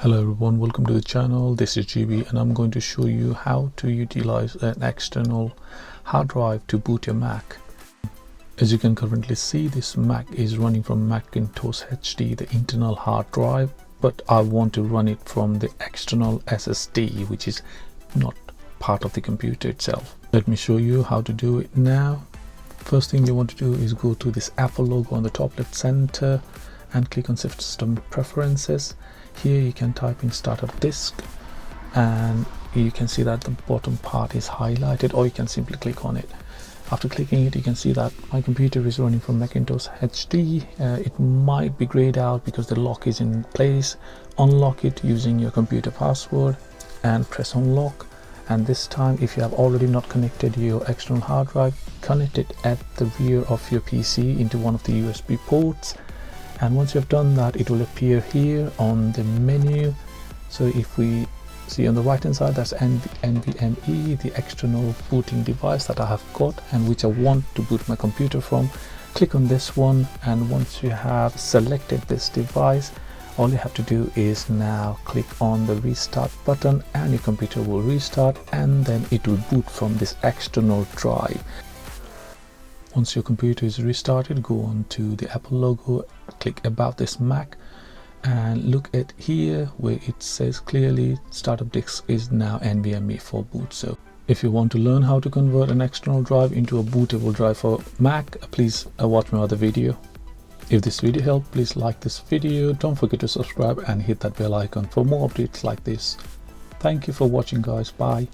Hello everyone, welcome to the channel. This is GB and I'm going to show you how to utilize an external hard drive to boot your Mac. As you can currently see, this Mac is running from Macintosh HD, the internal hard drive, but I want to run it from the external SSD, which is not part of the computer itself. Let me show you how to do it now. First thing you want to do is go to this Apple logo on the top left center and click on System Preferences. Here you can type in Startup Disk and you can see that the bottom part is highlighted, or you can simply click on it. After clicking it, you can see that my computer is running from Macintosh HD. It might be grayed out because the lock is in place. Unlock it using your computer password and press unlock. And this time, if you have already not connected your external hard drive, connect it at the rear of your PC into one of the USB ports. And once you have done that, it will appear here on the menu. So if we see on the right hand side, that's NVMe, the external booting device that I have got and which I want to boot my computer from. Click on this one, and once you have selected this device, all you have to do is now click on the restart button and your computer will restart, and then it will boot from this external drive. Once your computer is restarted, go on to the Apple logo, click About This Mac, and look at here where it says clearly Startup Disk is now NVMe for boot. So if you want to learn how to convert an external drive into a bootable drive for Mac, please watch my other video. If this video helped, please like this video. Don't forget to subscribe and hit that bell icon for more updates like this. Thank you for watching, guys. Bye.